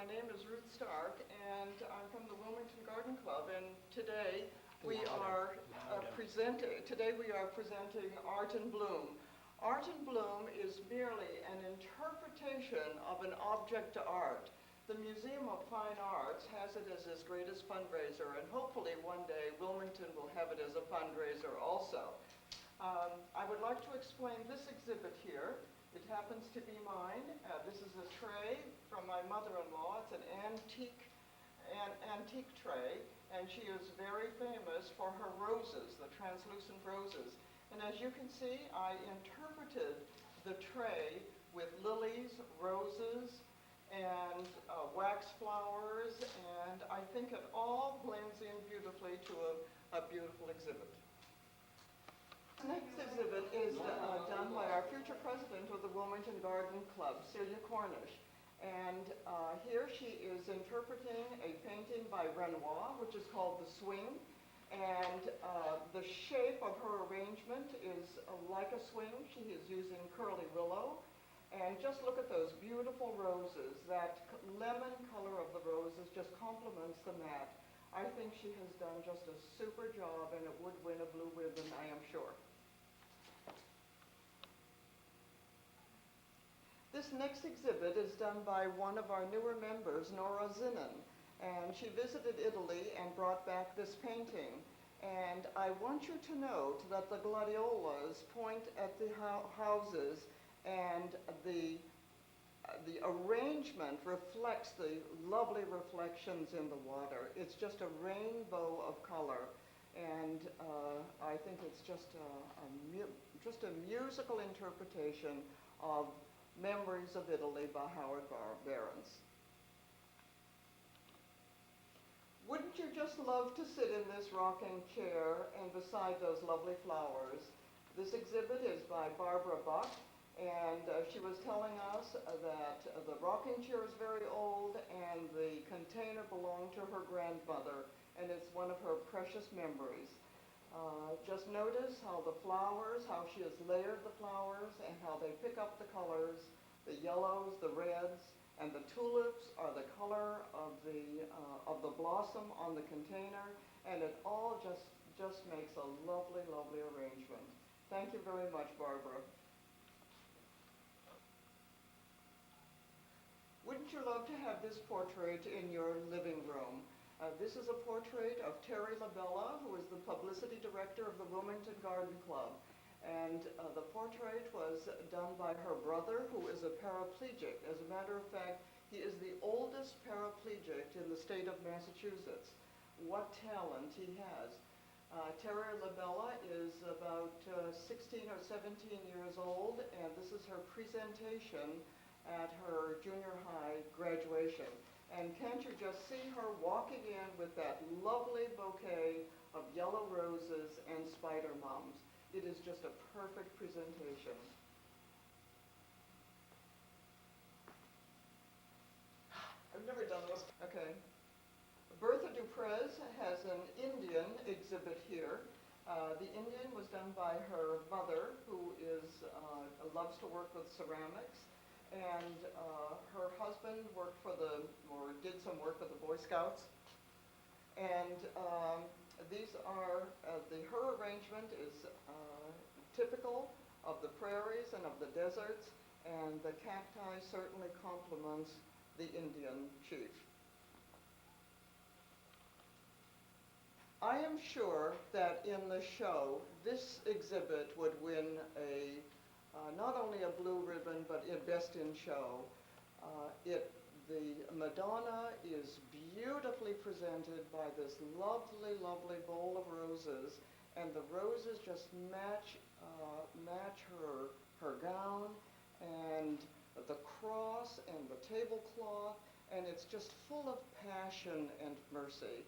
My name is Ruth Stark, and I'm from the Wilmington Garden Club. And today we are presenting Art in Bloom. Art in Bloom is merely an interpretation of an object to art. The Museum of Fine Arts has it as its greatest fundraiser, and hopefully one day Wilmington will have it as a fundraiser also. I would like to explain this exhibit here. It happens to be mine. This is a tray from my mother-in-law. It's an antique tray, and she is very famous for her roses, the translucent roses. And as you can see, I interpreted the tray with lilies, roses, and wax flowers, and I think it all blends in beautifully to a beautiful exhibit. The next exhibit is done by our future president of the Wilmington Garden Club, Celia Cornish. And here she is interpreting a painting by Renoir, which is called The Swing. And the shape of her arrangement is like a swing. She is using curly willow. And just look at those beautiful roses. That lemon color of the roses just complements the mat. I think she has done just a super job, and it would win a blue ribbon, I am sure. This next exhibit is done by one of our newer members, Nora Linen, and she visited Italy and brought back this painting. And I want you to note that the gladiolas point at the houses, and the arrangement reflects the lovely reflections in the water. It's just a rainbow of color, and I think it's just a musical interpretation of Memories of Italy by Howard Behrens. Wouldn't you just love to sit in this rocking chair and beside those lovely flowers? This exhibit is by Barbara Bach, and she was telling us that the rocking chair is very old and the container belonged to her grandmother, and it's one of her precious memories. Just notice how the flowers, how she has layered the flowers, and how they pick up the colors, the yellows, the reds, and the tulips are the color of the blossom on the container, and it all just makes a lovely, lovely arrangement. Thank you very much, Barbara. Wouldn't you love to have this portrait in your living room? This is a portrait of Terry Labella, who is the publicity director of the Wilmington Garden Club. And the portrait was done by her brother, who is a paraplegic. As a matter of fact, he is the oldest paraplegic in the state of Massachusetts. What talent he has. Terry Labella is about 16 or 17 years old, and this is her presentation at her junior high graduation. And can't you just see her walking in with that lovely bouquet of yellow roses and spider mums? It is just a perfect presentation. I've never done this. Okay. Bertha Duprez has an Indian exhibit here. The Indian was done by her mother, who loves to work with ceramics. And her husband did some work for the Boy Scouts. And her arrangement is typical of the prairies and of the deserts, and the cacti certainly complements the Indian chief. I am sure that in the show, this exhibit would win not only a blue ribbon, but a Best in Show. The Madonna is beautifully presented by this lovely, lovely bowl of roses, and the roses just match her gown, and the cross, and the tablecloth, and it's just full of passion and mercy.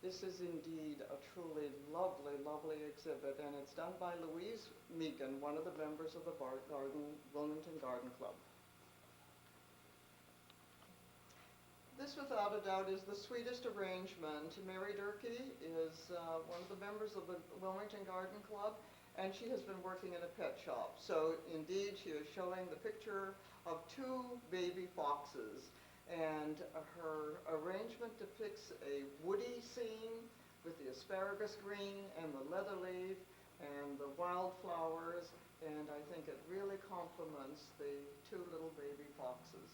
This is indeed a truly lovely, lovely exhibit, and it's done by Louise Megan, one of the members of the Wilmington Garden Club. This, without a doubt, is the sweetest arrangement. Mary Durkee is one of the members of the Wilmington Garden Club, and she has been working in a pet shop. So, indeed, she is showing the picture of two baby foxes. And her arrangement depicts a woody scene with the asparagus green and the leather leaf and the wildflowers, and I think it really complements the two little baby foxes.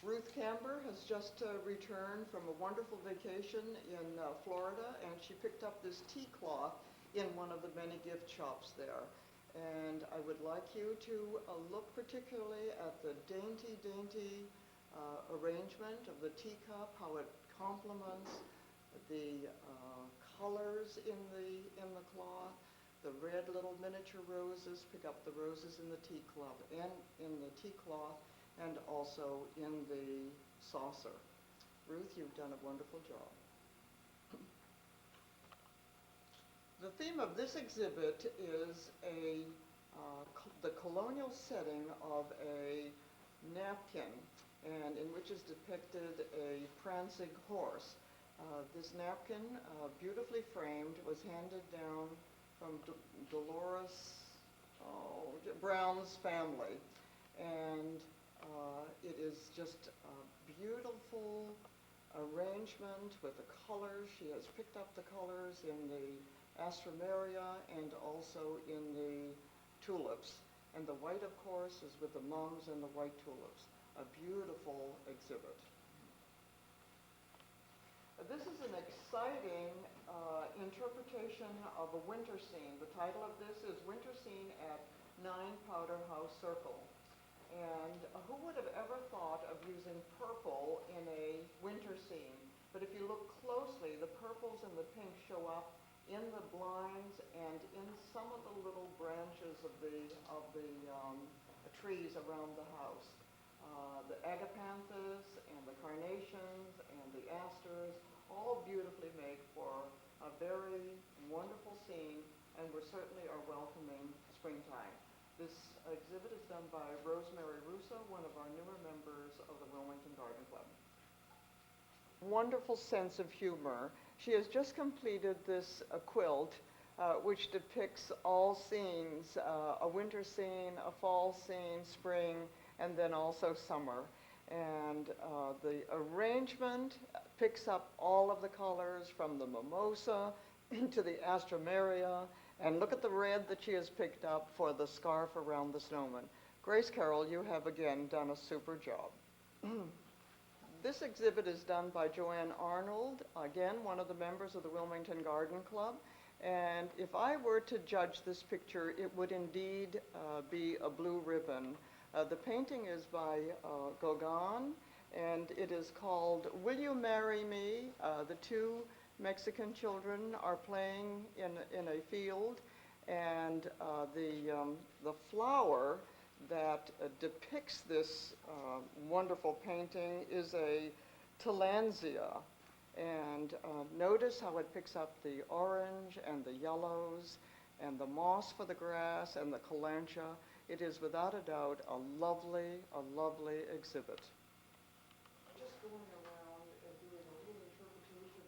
Ruth Camber has just returned from a wonderful vacation in Florida, and she picked up this tea cloth in one of the many gift shops there. And I would like you to look particularly at the dainty, dainty arrangement of the teacup, how it complements the colors in the cloth, the red little miniature roses, pick up the roses in the tea cloth and in the tea cloth, and also in the saucer. Ruth, you've done a wonderful job. The theme of this exhibit is the colonial setting of a napkin, and in which is depicted a prancing horse. This napkin, beautifully framed, was handed down from Dolores Brown's family, and it is just a beautiful arrangement with the colors. She has picked up the colors in the Astramaria and also in the tulips. And the white, of course, is with the mums and the white tulips. A beautiful exhibit. This is an exciting interpretation of a winter scene. The title of this is Winter Scene at 9 Powder House Circle. And who would have ever thought of using purple in a winter scene? But if you look closely, the purples and the pinks show up in the blinds and in some of the little branches of the trees around the house. The agapanthus and the carnations and the asters all beautifully make for a very wonderful scene, and we certainly are welcoming springtime. This exhibit is done by Rosemary Russo, one of our newer members of the Wilmington Garden Club. Wonderful sense of humor. She has just completed this quilt, which depicts all scenes, a winter scene, a fall scene, spring, and then also summer. And the arrangement picks up all of the colors from the mimosa into the astramaria, and look at the red that she has picked up for the scarf around the snowman. Grace Carroll, you have again done a super job. This exhibit is done by Joanne Arnold, again, one of the members of the Wilmington Garden Club. And if I were to judge this picture, it would indeed be a blue ribbon. The painting is by Gauguin, and it is called Will You Marry Me? The two Mexican children are playing in a field, and the flower that depicts this wonderful painting is a tillandsia. And notice how it picks up the orange and the yellows and the moss for the grass and the kalanchoe. It is without a doubt a lovely exhibit. Just going around and doing a little interpretation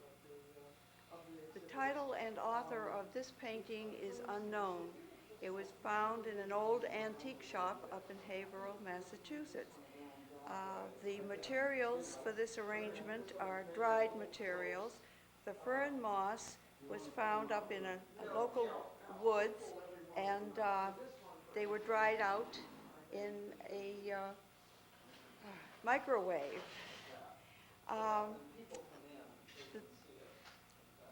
of the exhibit. The title and author of this painting is unknown. It was found in an old antique shop up in Haverhill, Massachusetts. The materials for this arrangement are dried materials. The fern moss was found up in a local woods, and they were dried out in a microwave.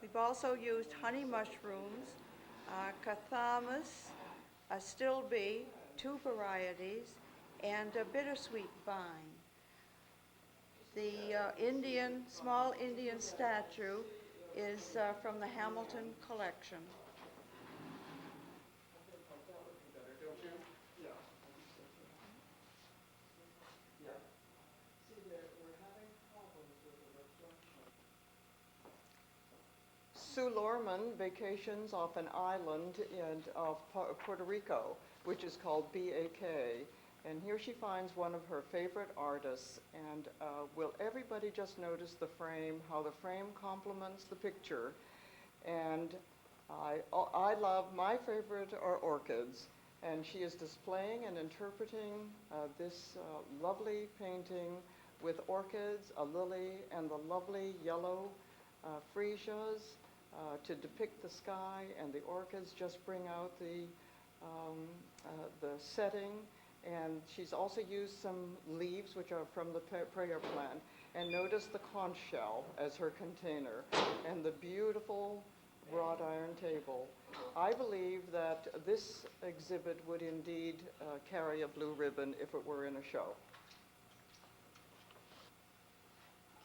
We've also used honey mushrooms, cathamus, a stilby, 2 varieties, and a bittersweet vine. The small Indian statue is from the Hamilton collection. Sue Lorman vacations off an island of Puerto Rico, which is called Bak. And here she finds one of her favorite artists. And will everybody just notice the frame, how the frame complements the picture? And I love, my favorite are orchids. And she is displaying and interpreting this lovely painting with orchids, a lily, and the lovely yellow freesias to depict the sky, and the orchids just bring out the setting. And she's also used some leaves, which are from the prayer plant. And notice the conch shell as her container, and the beautiful wrought iron table. I believe that this exhibit would indeed carry a blue ribbon if it were in a show.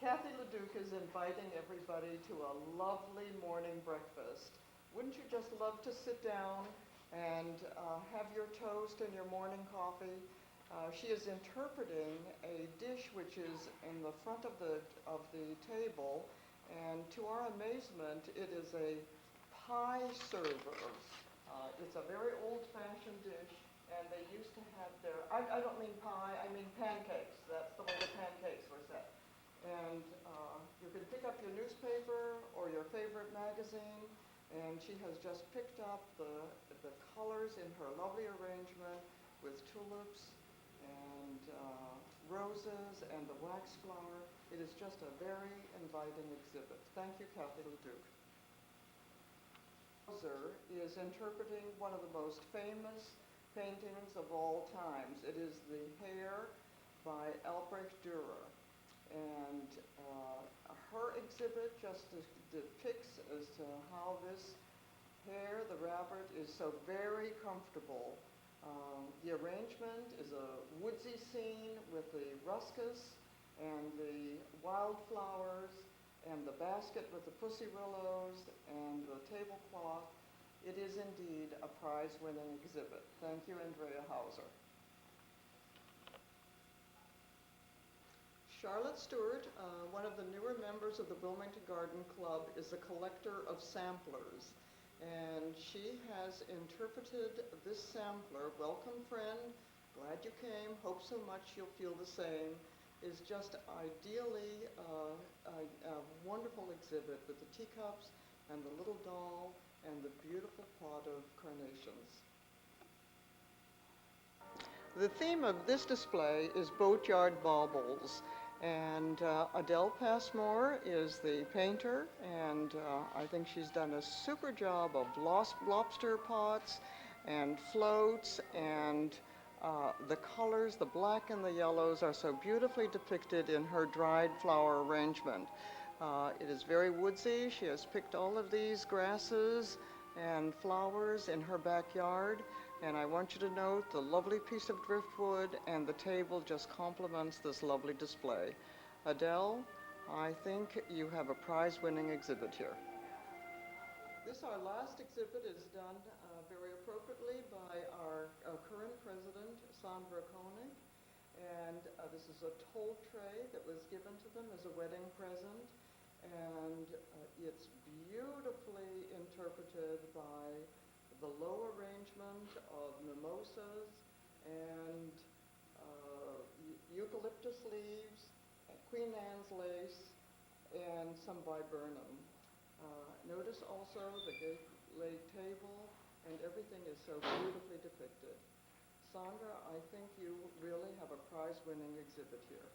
Kathy Leduc is inviting everybody to a lovely morning breakfast. Wouldn't you just love to sit down and have your toast and your morning coffee? She is interpreting a dish which is in the front of the table, and to our amazement, it is a pie server. It's a very old-fashioned dish, and they used to have their, I don't mean pie, I mean pancakes. That's the way the pancakes were set. And you can pick up your newspaper or your favorite magazine, and she has just picked up the colors in her lovely arrangement with tulips and roses and the wax flower. It is just a very inviting exhibit. Thank you, Kathy Leduc. Durer is interpreting one of the most famous paintings of all times. It is The Hare by Albrecht Durer. And her exhibit just depicts as to how this hare, the rabbit, is so very comfortable. The arrangement is a woodsy scene with the ruscus and the wildflowers and the basket with the pussy willows and the tablecloth. It is indeed a prize-winning exhibit. Thank you, Andrea Hauser. Charlotte Stewart, one of the newer members of the Wilmington Garden Club, is a collector of samplers. And she has interpreted this sampler, Welcome Friend, Glad You Came, Hope So Much You'll Feel the Same, is just ideally a wonderful exhibit with the teacups and the little doll and the beautiful pot of carnations. The theme of this display is boatyard baubles. And Adele Passmore is the painter, and I think she's done a super job of lobster pots and floats, and the colors, the black and the yellows, are so beautifully depicted in her dried flower arrangement. It is very woodsy. She has picked all of these grasses and flowers in her backyard. And I want you to note the lovely piece of driftwood, and the table just complements this lovely display. Adele, I think you have a prize-winning exhibit here. This, our last exhibit, is done very appropriately by our current president, Sandra Koenig. And this is a toll tray that was given to them as a wedding present. And it's beautifully interpreted by the low arrangement of mimosas and eucalyptus leaves, Queen Anne's lace, and some viburnum. Notice also the gate-laid table, and everything is so beautifully depicted. Sandra, I think you really have a prize-winning exhibit here.